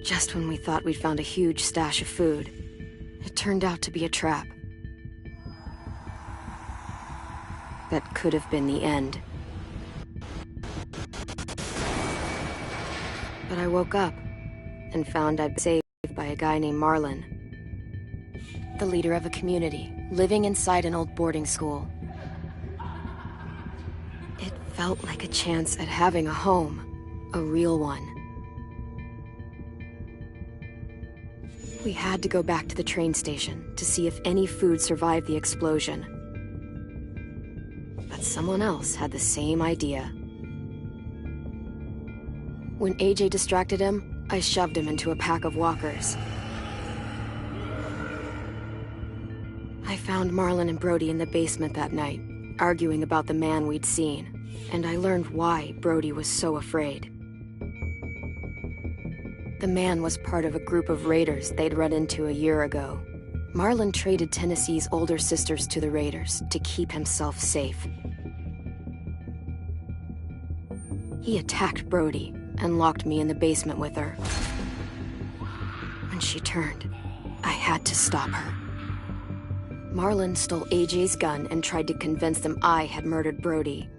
Just when we thought we'd found a huge stash of food, it turned out to be a trap. That could have been the end. But I woke up and found I'd been saved by a guy named Marlon, the leader of a community living inside an old boarding school. It felt like a chance at having a home, a real one. We had to go back to the train station to see if any food survived the explosion. But someone else had the same idea. When AJ distracted him, I shoved him into a pack of walkers. I found Marlon and Brody in the basement that night, arguing about the man we'd seen, and I learned why Brody was so afraid. The man was part of a group of raiders they'd run into a year ago. Marlon traded Tennessee's older sisters to the raiders to keep himself safe. He attacked Brody and locked me in the basement with her. When she turned, I had to stop her. Marlon stole AJ's gun and tried to convince them I had murdered Brody.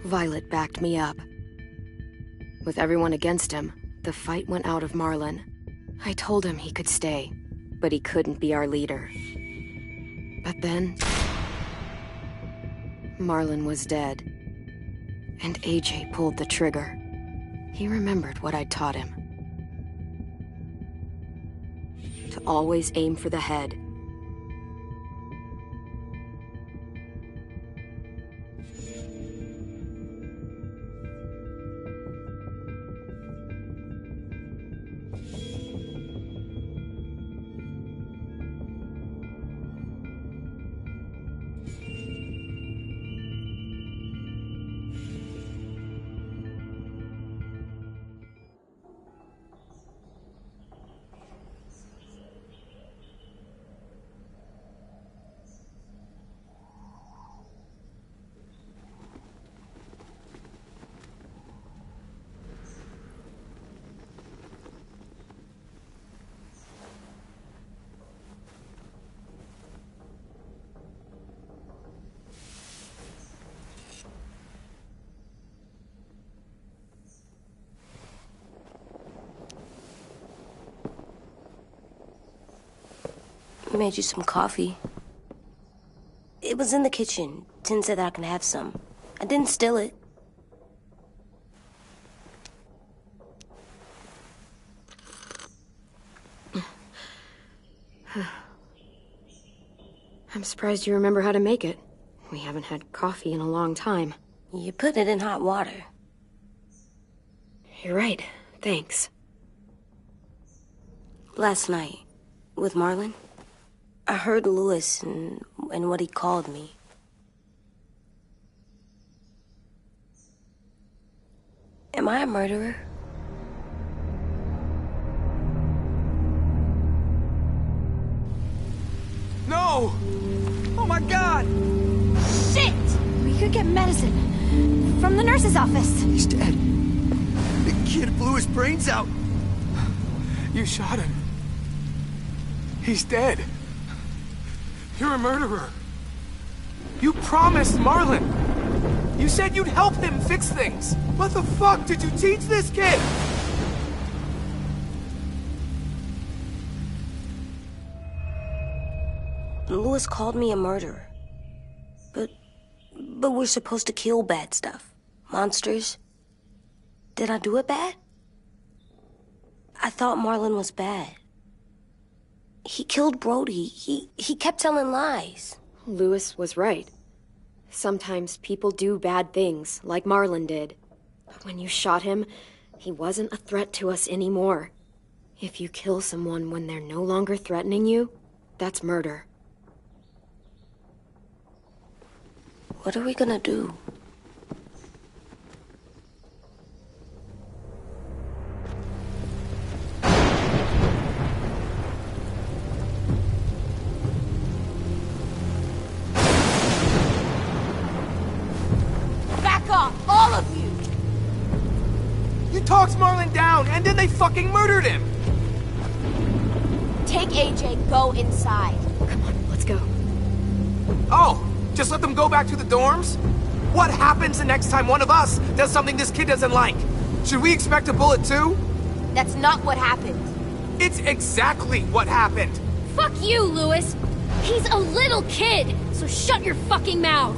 Violet backed me up. With everyone against him, the fight went out of Marlon. I told him he could stay, but he couldn't be our leader. But then, Marlon was dead, and AJ pulled the trigger. He remembered what I'd taught him. To always aim for the head. I made you some coffee. It was in the kitchen. Tin said that I can have some. I didn't steal it. I'm surprised you remember how to make it. We haven't had coffee in a long time. You put it in hot water. You're right. Thanks. Last night, with Marlon, I heard Lewis and what he called me. Am I a murderer? No! Oh my God! Shit! We could get medicine from the nurse's office. He's dead. The kid blew his brains out. You shot him. He's dead. You're a murderer. You promised Marlon. You said you'd help him fix things. What the fuck did you teach this kid? Lewis called me a murderer. But we're supposed to kill bad stuff. Monsters. Did I do it bad? I thought Marlon was bad. He killed Brody. He kept telling lies. Lewis was right. Sometimes people do bad things, like Marlon did. But when you shot him, he wasn't a threat to us anymore. If you kill someone when they're no longer threatening you, that's murder. What are we gonna do? Back off, all of you! talks Marlon down, and then they fucking murdered him! Take AJ, go inside. Come on, let's go. Oh, just let them go back to the dorms? What happens the next time one of us does something this kid doesn't like? Should we expect a bullet too? That's not what happened. It's exactly what happened! Fuck you, Lewis! He's a little kid, so shut your fucking mouth!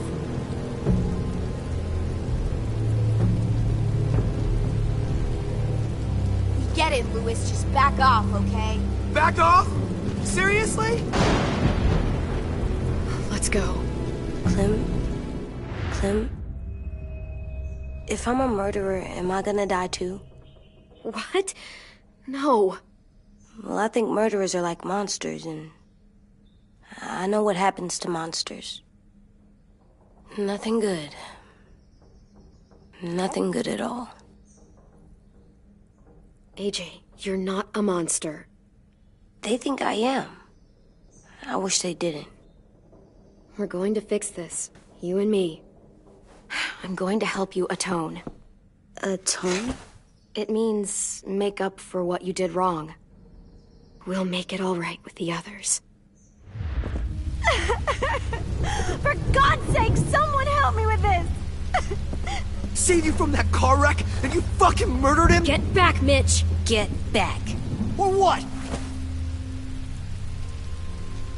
We get it, Lewis. Just back off, okay? Back off? Seriously? Let's go. Clem? If I'm a murderer, am I gonna die too? What? No. Well, I think murderers are like monsters, and I know what happens to monsters. Nothing good. Nothing good at all. AJ, you're not a monster. They think I am. I wish they didn't. We're going to fix this. You and me. I'm going to help you atone. Atone? It means make up for what you did wrong. We'll make it all right with the others. For God's sake, someone help me with this! Saved you from that car wreck, and you fucking murdered him? Get back, Mitch! Get back. Or what?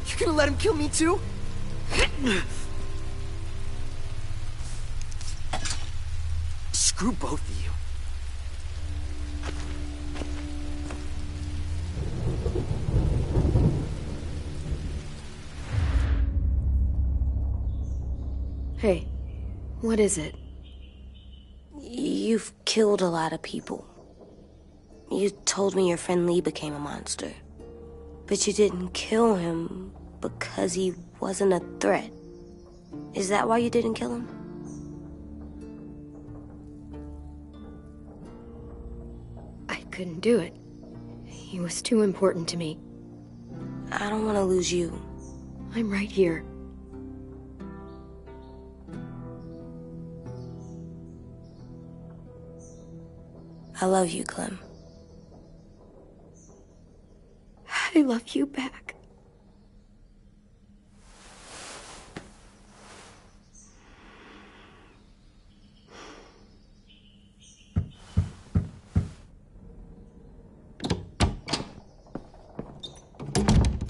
You gonna let him kill me too? Screw both of you. Hey, what is it? You've killed a lot of people. You told me your friend Lee became a monster. But you didn't kill him because he wasn't a threat. Is that why you didn't kill him? I couldn't do it. He was too important to me. I don't want to lose you. I'm right here. I love you, Clem. I love you back.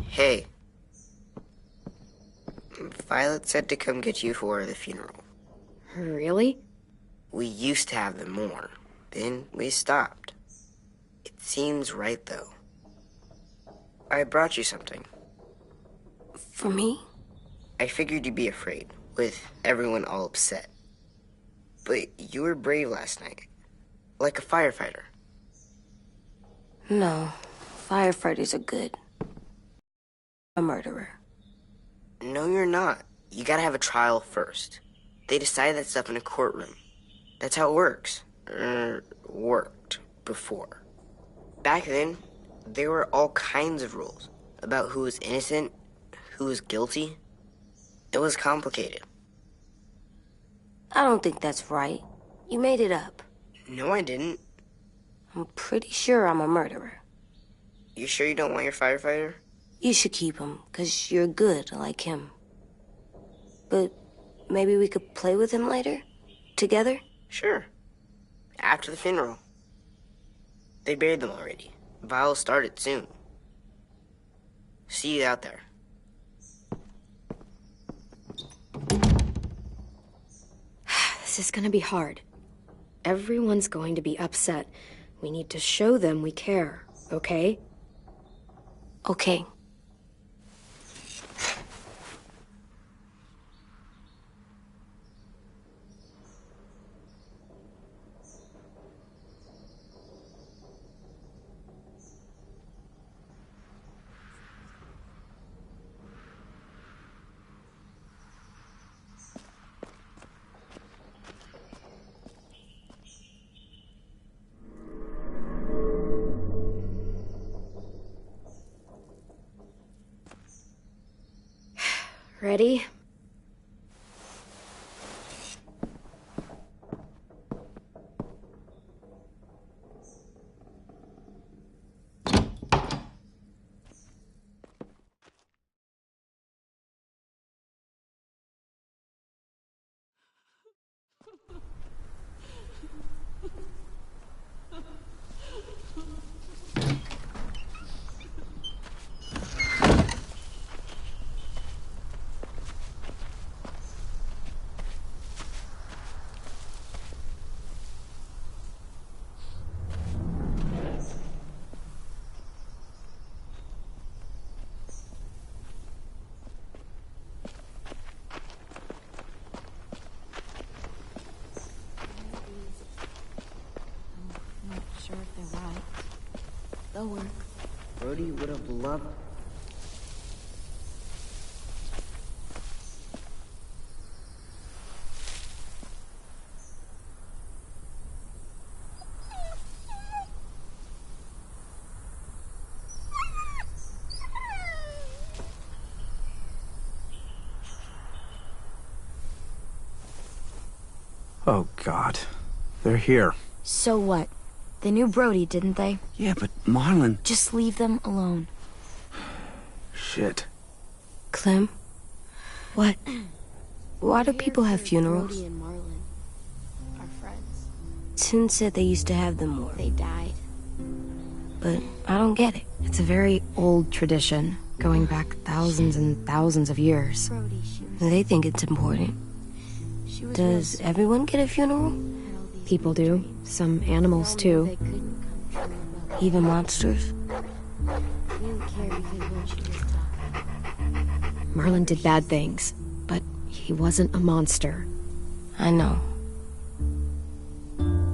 Hey. Violet said to come get you for the funeral. Really? We used to have them more. Then we stopped. It seems right, though. I brought you something. For me? I figured you'd be afraid, with everyone all upset. But you were brave last night. Like a firefighter. No. Firefighters are good. A murderer. No, you're not. You gotta have a trial first. They decide that stuff in a courtroom. That's how it works. Worked before. Back then, there were all kinds of rules about who was innocent, who was guilty. It was complicated. I don't think that's right. You made it up. No, I didn't. I'm pretty sure I'm a murderer. You sure you don't want your firefighter? You should keep him, 'cause you're good like him. But maybe we could play with him later? Together? Sure. After the funeral. They buried them already. Vile'll start it soon. See you out there. This is gonna be hard. Everyone's going to be upset. We need to show them we care, okay? Okay. Ready? That'll work. Brody would have loved... Oh, God. They're here. So what? They knew Brody, didn't they? Yeah, but Marlon... Just leave them alone. Shit. Clem? What? Why do people have funerals? Brody and Marlon are friends. Tin said they used to have them more. They died. But I don't get it. It's a very old tradition, going back thousands and thousands of years. Brody, she was... They think it's important. She was Does everyone get a funeral? People do. Some animals, too. They couldn't come true about Even monsters? they didn't care even when she was dying. Marlon did bad things, but he wasn't a monster. I know.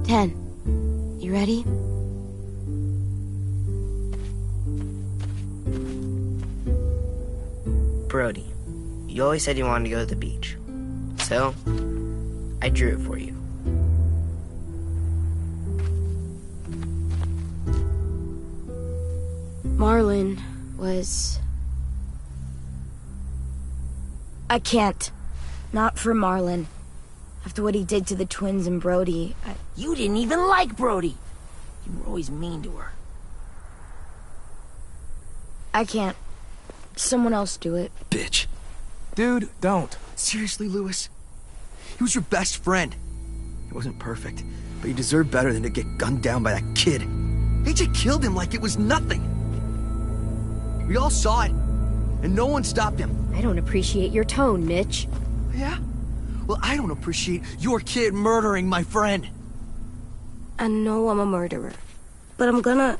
10. You ready? Brody, you always said you wanted to go to the beach. So, I drew it for you. Marlon was... I can't. Not for Marlon. After what he did to the twins and Brody, You didn't even like Brody. You were always mean to her. I can't. Someone else do it. Bitch. Dude, don't. Seriously, Lewis? He was your best friend. He wasn't perfect, but he deserved better than to get gunned down by that kid. AJ killed him like it was nothing. We all saw it, and no one stopped him. I don't appreciate your tone, Mitch. Yeah? Well, I don't appreciate your kid murdering my friend. I know I'm a murderer. But I'm gonna,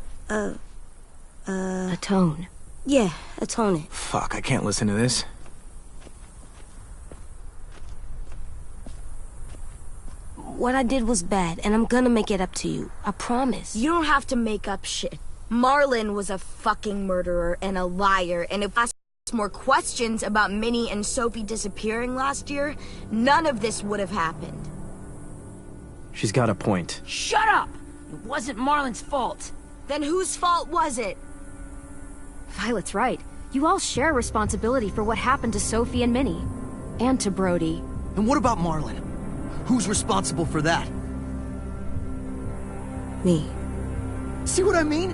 Atone. yeah, atone it. Fuck, I can't listen to this. What I did was bad, and I'm gonna make it up to you. I promise. You don't have to make up shit. Marlon was a fucking murderer and a liar, and if I asked more questions about Minnie and Sophie disappearing last year, none of this would have happened. She's got a point. Shut up! It wasn't Marlon's fault. Then whose fault was it? Violet's right. You all share responsibility for what happened to Sophie and Minnie. And to Brody. And what about Marlon? Who's responsible for that? Me. See what I mean?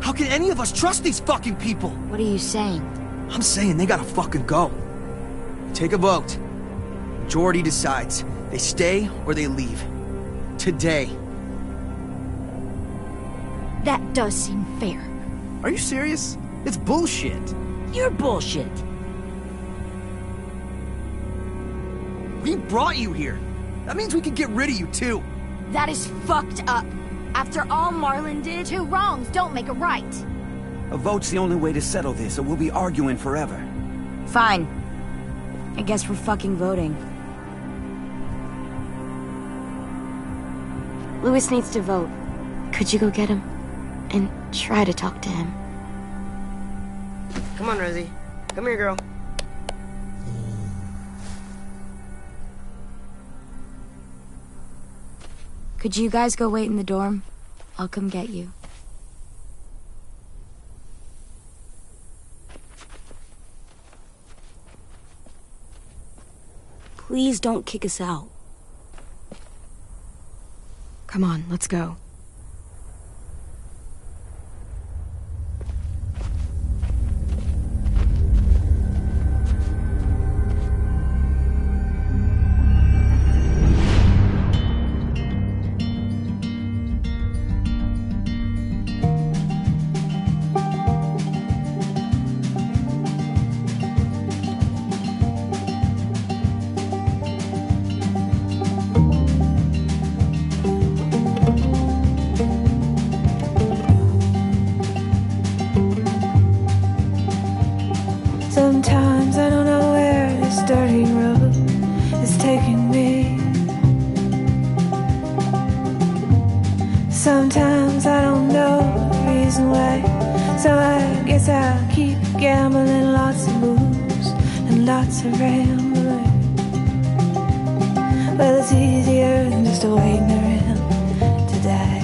How can any of us trust these fucking people? What are you saying? I'm saying they gotta fucking go. Take a vote. Majority decides. They stay or they leave. Today. That does seem fair. Are you serious? It's bullshit. You're bullshit. We brought you here. That means we can get rid of you too. That is fucked up. After all Marlon did, Two wrongs don't make a right. A vote's the only way to settle this, or we'll be arguing forever. fine. I guess we're fucking voting. Lewis needs to vote. Could you go get him? And try to talk to him. Come on, Rosie. Come here, girl. Could you guys go wait in the dorm? I'll come get you. Please don't kick us out. Come on, let's go. Sometimes I don't know where this dirty road is taking me. Sometimes I don't know if reason why. So I guess I'll keep gambling, lots of moves and lots of rambling. Well, it's easier than just waiting around to die.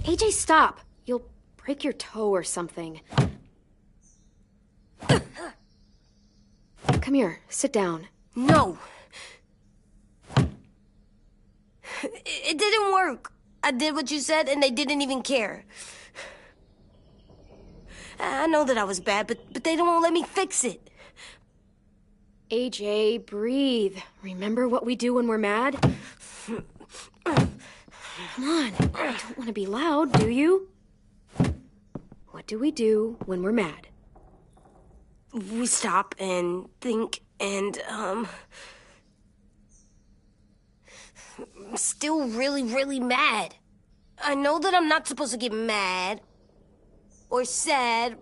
AJ, stop! You'll break your toe or something. Come here, sit down. No. It didn't work. I did what you said, and they didn't even care. I know that I was bad, but they don't let me fix it. AJ, breathe. Remember what we do when we're mad? Come on, you don't want to be loud, do you? What do we do when we're mad? We stop and think and, I'm still really, really mad. I know that I'm not supposed to get mad or sad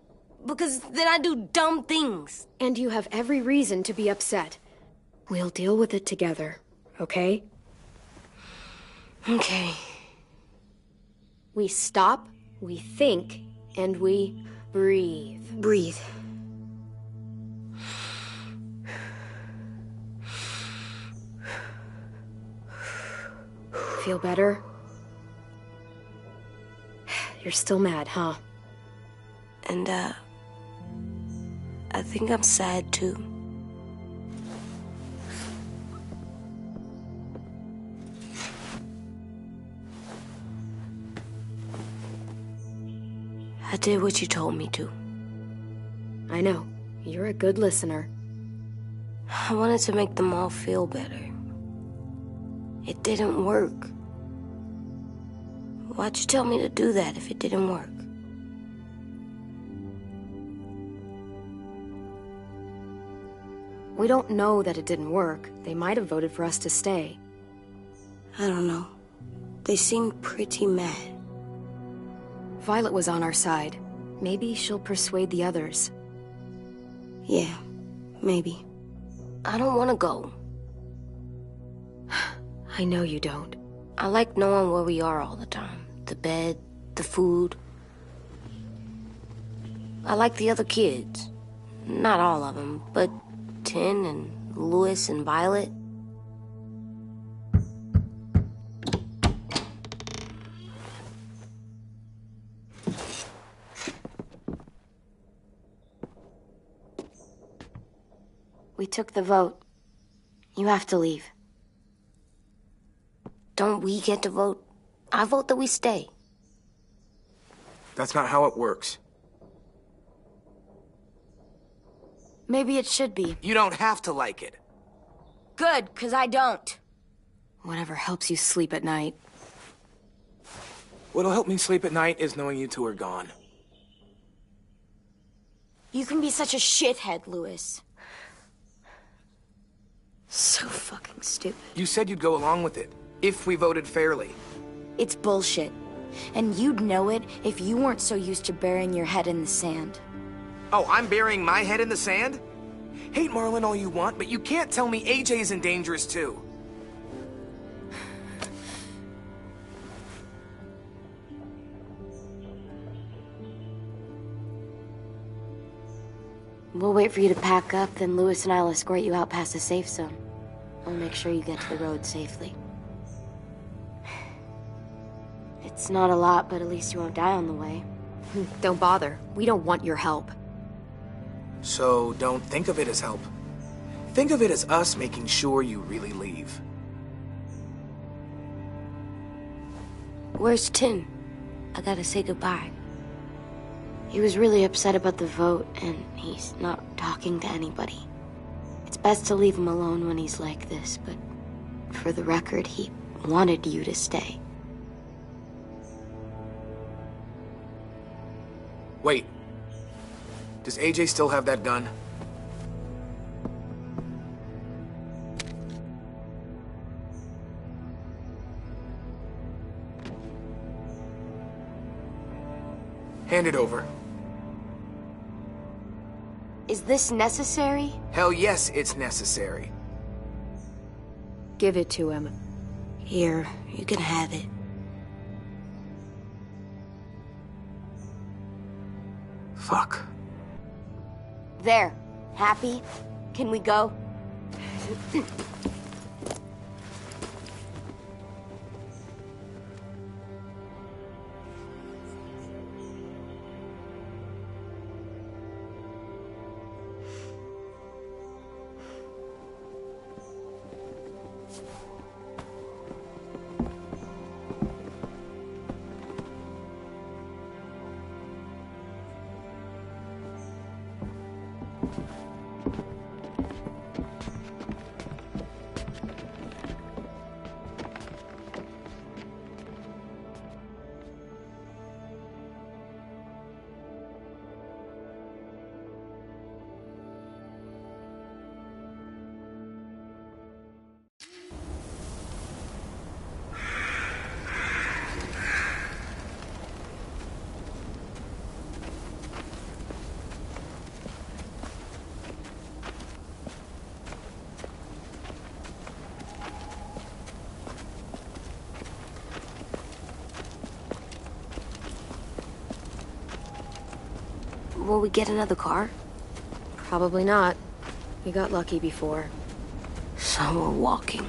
because then I do dumb things. And you have every reason to be upset. We'll deal with it together, okay? Okay. We stop, we think, and we breathe. Breathe. Feel better? You're still mad, huh? And, I think I'm sad, too. I did what you told me to. I know. You're a good listener. I wanted to make them all feel better. It didn't work. Why'd you tell me to do that if it didn't work? We don't know that it didn't work. They might have voted for us to stay. I don't know. They seemed pretty mad. Violet was on our side. Maybe she'll persuade the others. Yeah, maybe. I don't want to go. I know you don't. I like knowing where we are all the time. The bed, the food. I like the other kids. Not all of them, but Tin and Louis and Violet. We took the vote. You have to leave. Don't we get to vote? I vote that we stay. That's not how it works. Maybe it should be. You don't have to like it. Good, 'cause I don't. Whatever helps you sleep at night. What'll help me sleep at night is knowing you two are gone. You can be such a shithead, Louis. So fucking stupid. You said you'd go along with it, if we voted fairly. It's bullshit. And you'd know it if you weren't so used to burying your head in the sand. Oh, I'm burying my head in the sand? Hate Marlon all you want, but you can't tell me AJ's in dangerous too. We'll wait for you to pack up, then Louis and I'll escort you out past the safe zone. I'll make sure you get to the road safely. It's not a lot, but at least you won't die on the way. Don't bother. We don't want your help. So don't think of it as help. Think of it as us making sure you really leave. Where's Tin? I gotta say goodbye. He was really upset about the vote, and he's not talking to anybody. It's best to leave him alone when he's like this, but for the record, he wanted you to stay. Wait. Does AJ still have that gun? Hand it over. Is this necessary? Hell yes, it's necessary. Give it to him. Here, you can have it. Fuck. There. Happy? Can we go? Will we get another car? Probably not. We got lucky before. So we're walking.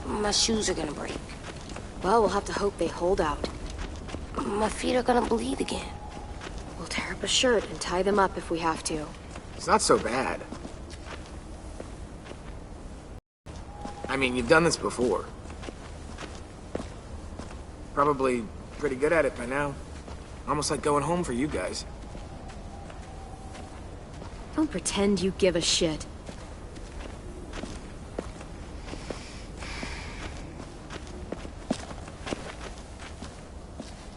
My shoes are gonna break. Well, we'll have to hope they hold out. My feet are gonna bleed again. We'll tear up a shirt and tie them up if we have to. It's not so bad. I mean, you've done this before. Probably pretty good at it by now. Almost like going home for you guys. Don't pretend you give a shit.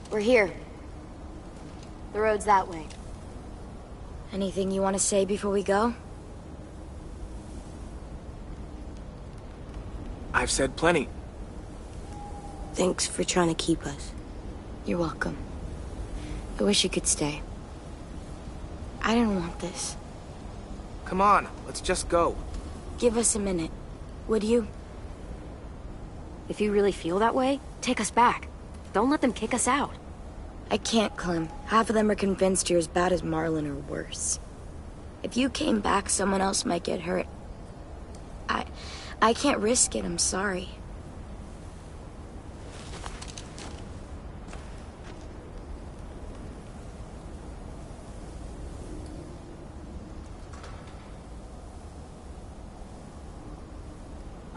We're here. The road's that way. Anything you want to say before we go? I've said plenty. Thanks for trying to keep us. You're welcome. I wish you could stay. I didn't want this. Come on, let's just go. Give us a minute, would you? If you really feel that way, take us back. Don't let them kick us out. I can't, Clem. Half of them are convinced you're as bad as Marlon or worse. If you came back, someone else might get hurt. I can't risk it, I'm sorry.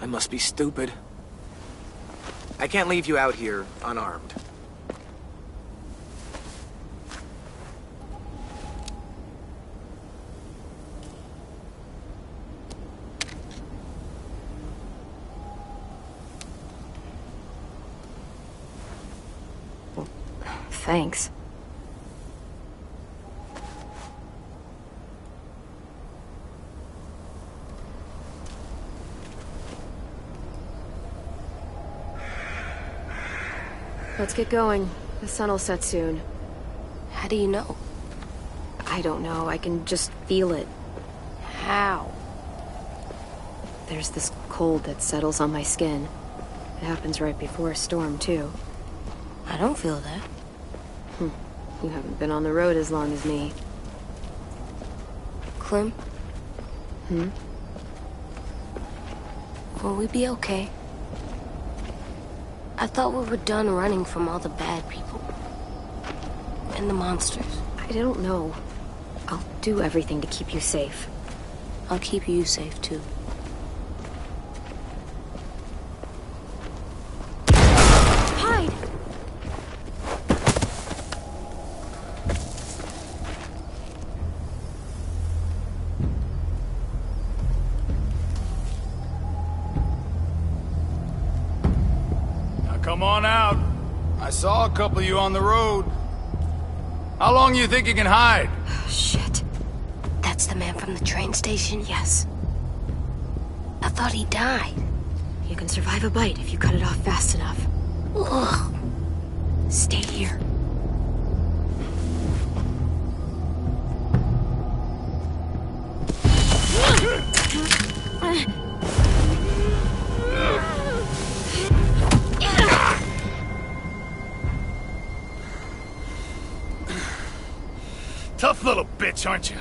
I must be stupid. I can't leave you out here unarmed. Thanks. Let's get going. The sun will set soon. How do you know? I don't know. I can just feel it. How? There's this cold that settles on my skin. It happens right before a storm, too. I don't feel that. You haven't been on the road as long as me. Clem? Will we be okay? I thought we were done running from all the bad people. And the monsters. I don't know. I'll do everything to keep you safe. I'll keep you safe, too. Hide! Now come on out. I saw a couple of you on the road. How long you think you can hide? Shit. That's the man from the train station? Yes. I thought he died. You can survive a bite if you cut it off fast enough. Ugh. Stay here. Tough little bitch, aren't you?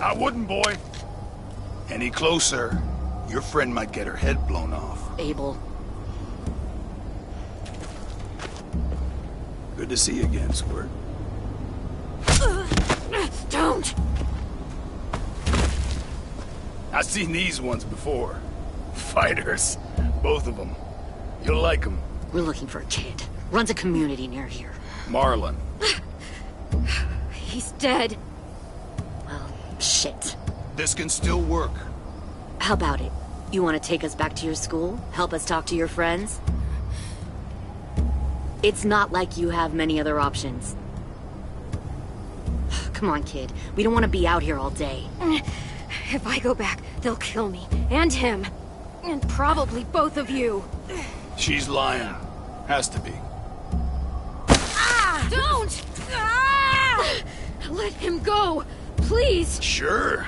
I wouldn't, boy. Any closer, your friend might get her head blown off. Abel. Good to see you again, Squirt. Don't! I've seen these ones before. Fighters. Both of them. You'll like them. We're looking for a kid. Runs a community near here. Marlon. He's dead. Well, shit. This can still work. How about it? You want to take us back to your school? Help us talk to your friends? It's not like you have many other options. Come on, kid. We don't want to be out here all day. If I go back, they'll kill me. And him. And probably both of you. She's lying. Has to be. Ah! Don't! Ah! Let him go! Please! Sure.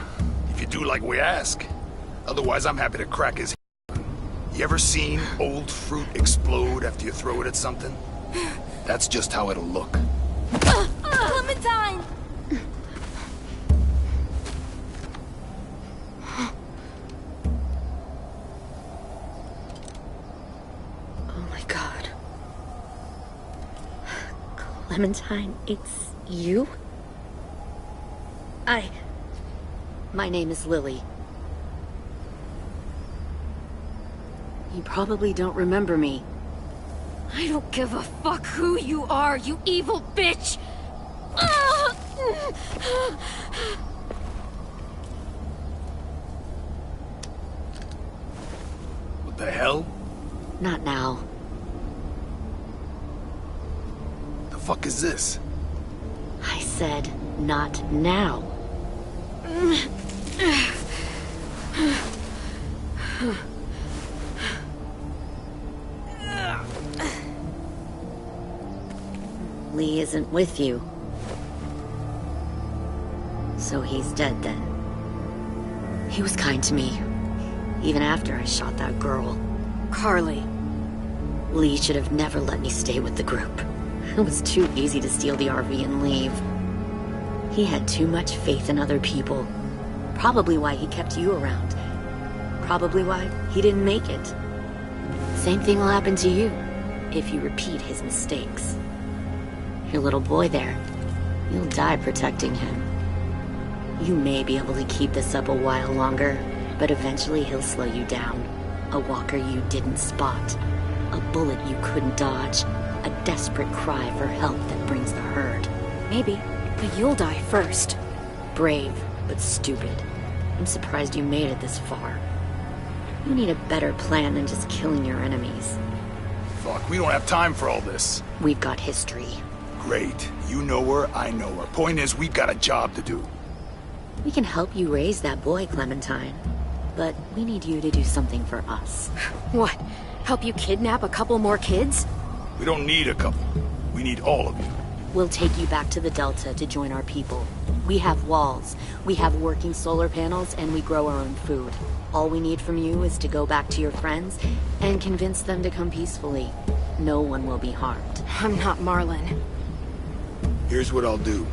If you do like we ask. Otherwise, I'm happy to crack his head. You ever seen old fruit explode after you throw it at something? That's just how it'll look. Clementine! Oh my god. Clementine, it's you? My name is Lily. You probably don't remember me. I don't give a fuck who you are, you evil bitch! Ah! What the hell? Not now. The fuck is this? I said, not now. Lee isn't with you. So he's dead then. He was kind to me, even after I shot that girl. Carly. Lee should have never let me stay with the group. It was too easy to steal the RV and leave. He had too much faith in other people. Probably why he kept you around. Probably why he didn't make it. Same thing will happen to you, if you repeat his mistakes. Your little boy there, you'll die protecting him. You may be able to keep this up a while longer, but eventually he'll slow you down. A walker you didn't spot. A bullet you couldn't dodge. A desperate cry for help that brings the herd. Maybe, but you'll die first. Brave, but stupid. I'm surprised you made it this far. You need a better plan than just killing your enemies. Fuck, we don't have time for all this. We've got history. Great. You know her, I know her. Point is, we've got a job to do. We can help you raise that boy, Clementine. But we need you to do something for us. What? Help you kidnap a couple more kids? We don't need a couple. We need all of you. We'll take you back to the Delta to join our people. We have walls, we have working solar panels, and we grow our own food. All we need from you is to go back to your friends and convince them to come peacefully. No one will be harmed. I'm not Marlon. Here's what I'll do.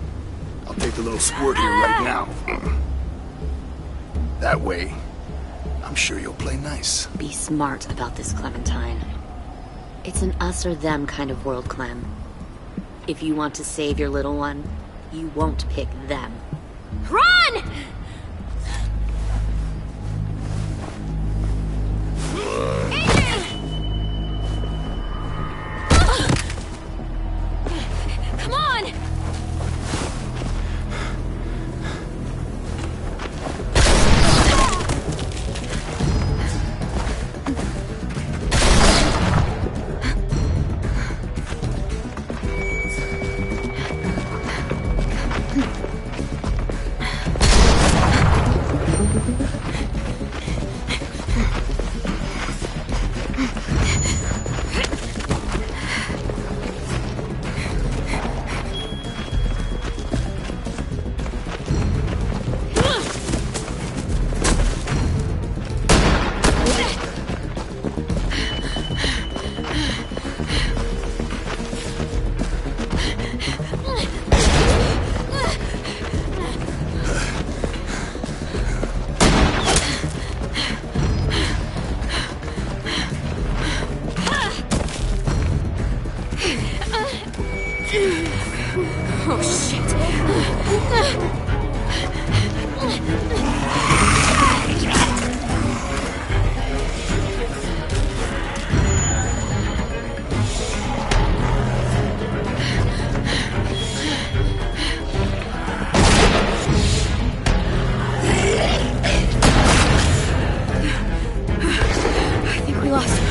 I'll take the little squirt here right now. That way, I'm sure you'll play nice. Be smart about this, Clementine. It's an us or them kind of world, Clem. If you want to save your little one, you won't pick them. Run! Come on! Oh, shit. I think we lost him.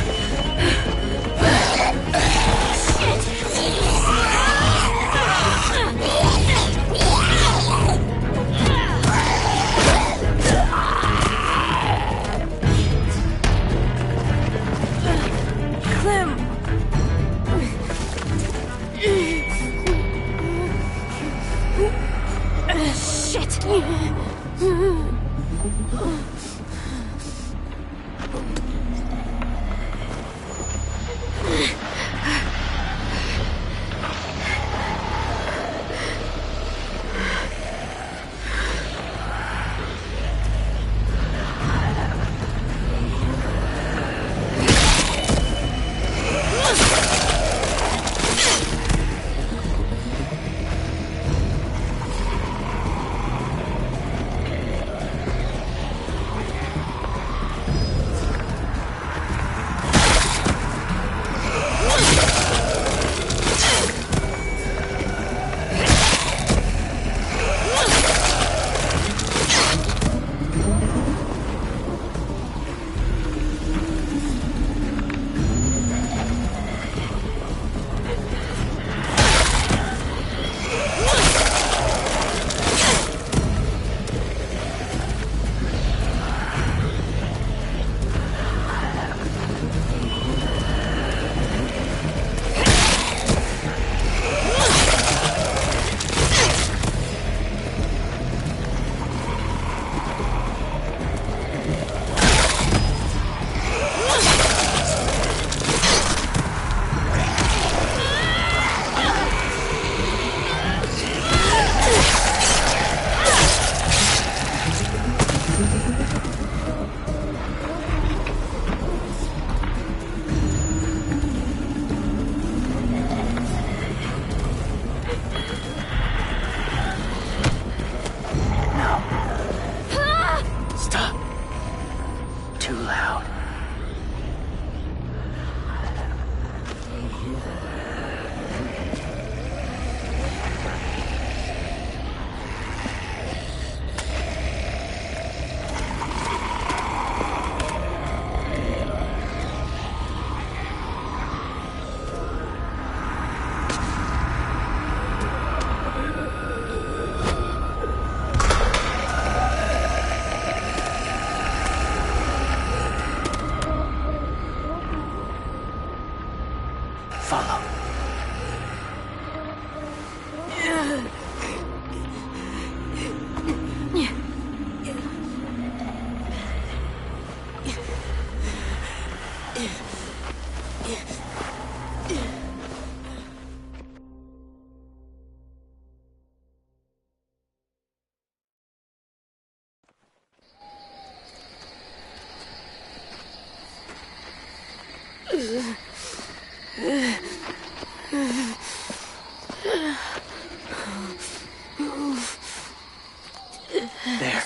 There.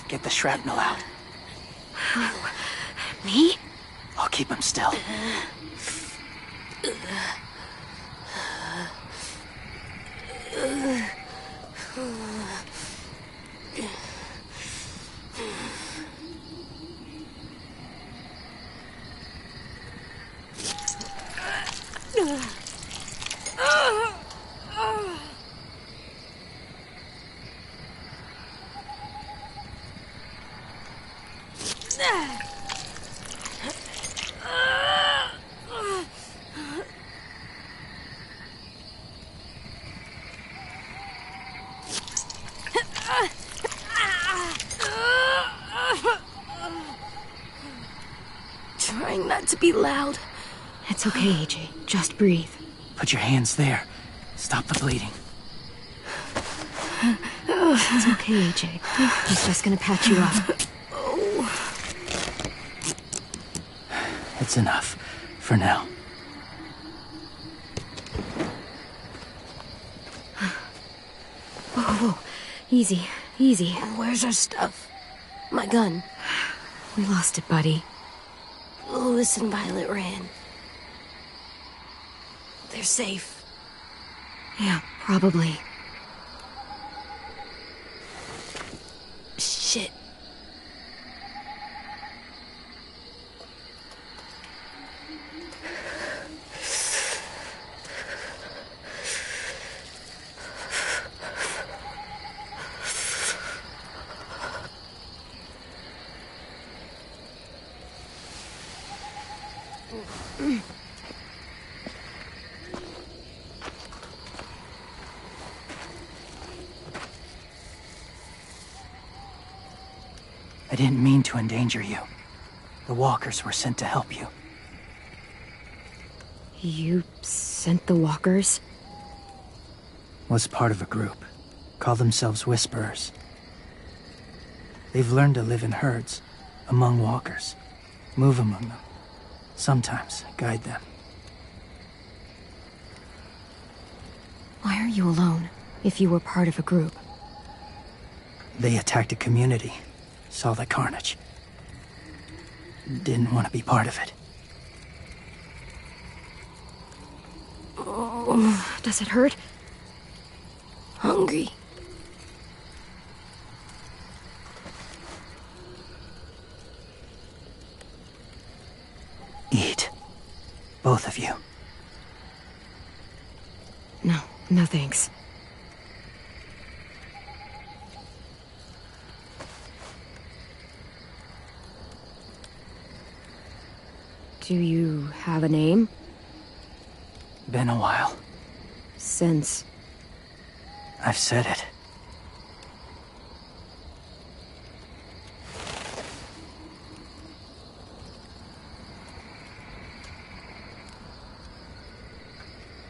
Get the shrapnel out. Me? I'll keep him still. Trying not to be loud. It's okay, AJ. Just breathe. Put your hands there. Stop the bleeding. It's okay, AJ. He's just gonna patch you up. It's enough. For now. Whoa. Easy. Easy. Where's our stuff? My gun. We lost it, buddy. Louis and Violet ran. They're safe. Yeah, probably. Shit. I didn't mean to endanger you. The walkers were sent to help you. You sent the walkers? Was part of a group. Call themselves Whisperers. They've learned to live in herds, among walkers. Move among them. Sometimes guide them. Why are you alone, if you were part of a group? They attacked a community. Saw the carnage. Didn't want to be part of it. Does it hurt? Hungry. Eat. Both of you. No thanks. Do you have a name? Been a while. Since... I've said it.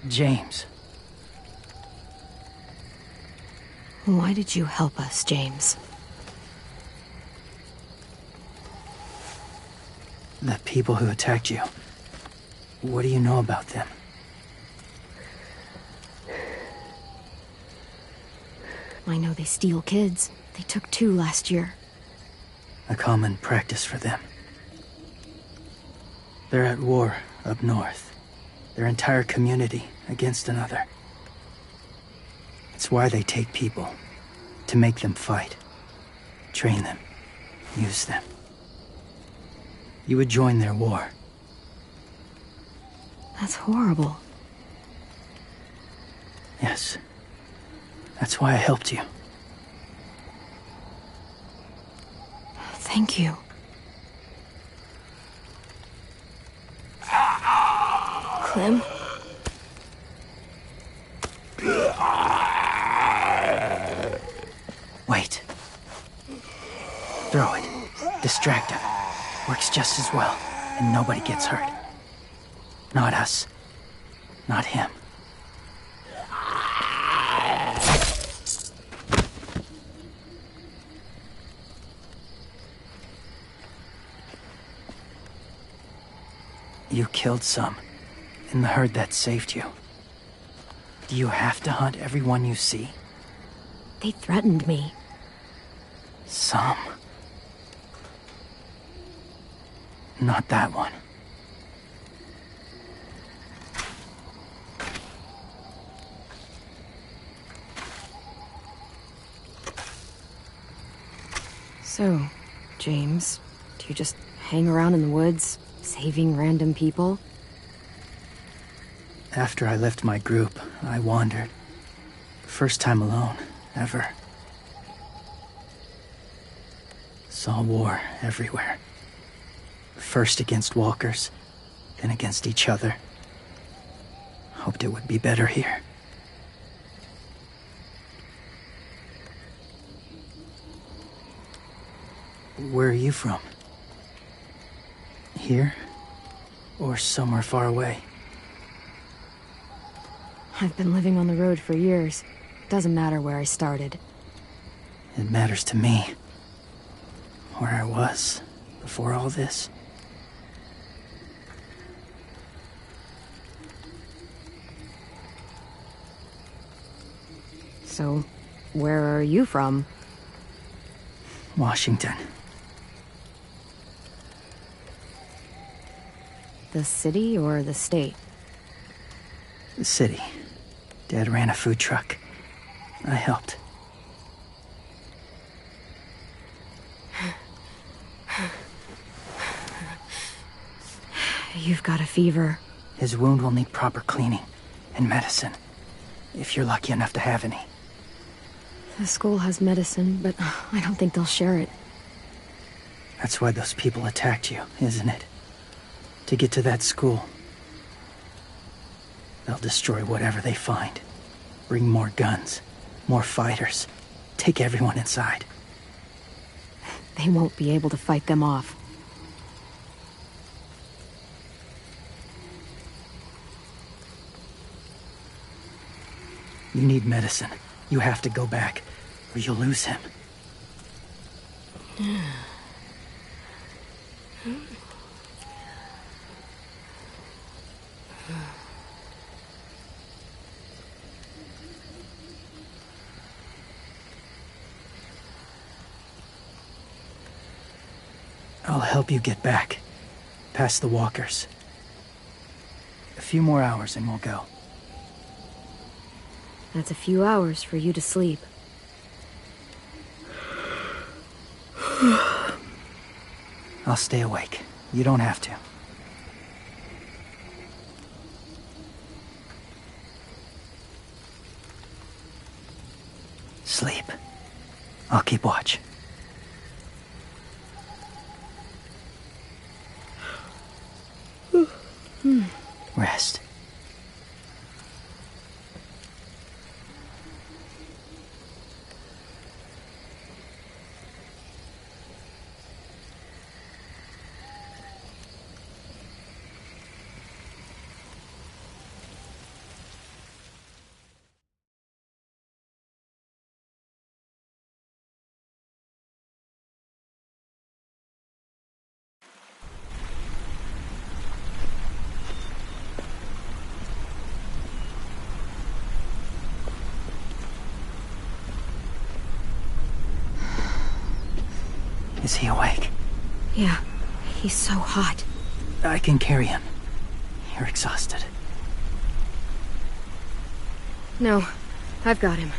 James. Why did you help us, James? The people who attacked you. What do you know about them? I know they steal kids. They took 2 last year. A common practice for them. They're at war up north. Their entire community against another. It's why they take people. To make them fight. Train them. Use them. You would join their war. That's horrible. Yes. That's why I helped you. Thank you. Clem? Wait. Throw it. Distract him. Works just as well, and nobody gets hurt. Not us. Not him. You killed some, in the herd that saved you. Do you have to hunt everyone you see? They threatened me. Some. Not that one. So, James, do you just hang around in the woods, saving random people? After I left my group, I wandered. First time alone, ever. Saw war everywhere. First against walkers, then against each other. Hoped it would be better here. Where are you from? Here? Or somewhere far away? I've been living on the road for years. Doesn't matter where I started. It matters to me. Where I was before all this. So, where are you from? Washington. The city or the state? The city. Dad ran a food truck. I helped. You've got a fever. His wound will need proper cleaning and medicine, if you're lucky enough to have any. The school has medicine, but I don't think they'll share it. That's why those people attacked you, isn't it? To get to that school. They'll destroy whatever they find. Bring more guns, more fighters. Take everyone inside. They won't be able to fight them off. You need medicine. You have to go back, or you'll lose him. I'll help you get back, past the walkers. A few more hours and we'll go. That's a few hours for you to sleep. I'll stay awake. You don't have to. Sleep. I'll keep watch. Rest. Is he awake? Yeah, he's so hot. I can carry him. You're exhausted. No, I've got him.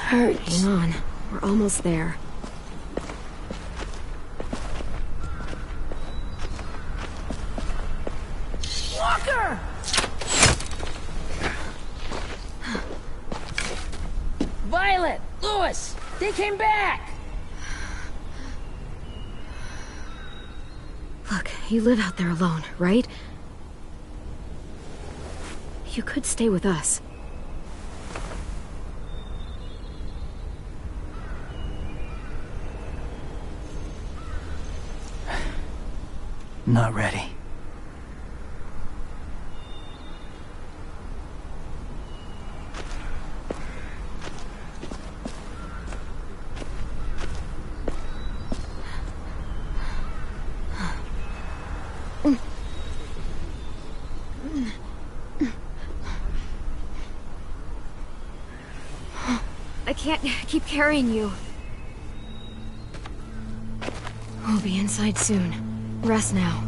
Hurts. Hang on, we're almost there. He came back! Look, you live out there alone, right? You could stay with us. Not ready. I can't keep carrying you. We'll be inside soon. Rest now.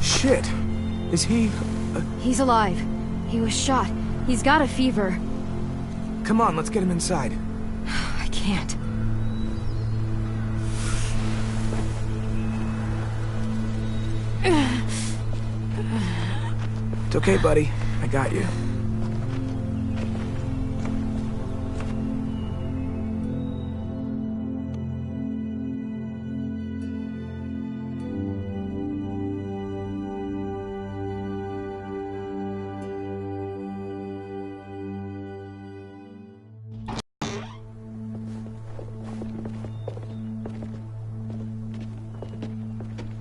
Shit. Is he... He's alive. He was shot. He's got a fever. Come on, let's get him inside. I can't. It's okay, buddy. I got you.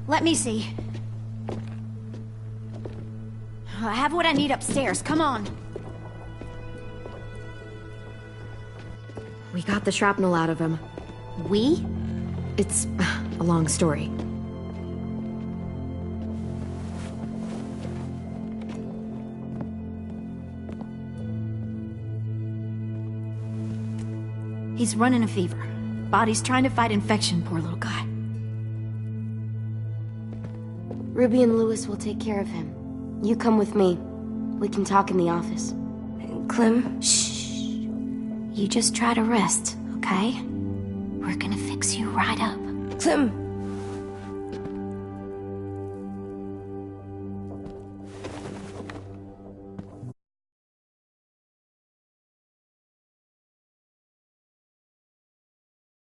Let me see. I have what I need upstairs. Come on. We got the shrapnel out of him. We? It's a long story. He's running a fever. Body's trying to fight infection, poor little guy. Ruby and Lewis will take care of him. You come with me. We can talk in the office. Clem? Shh. You just try to rest, okay? We're gonna fix you right up. Clem!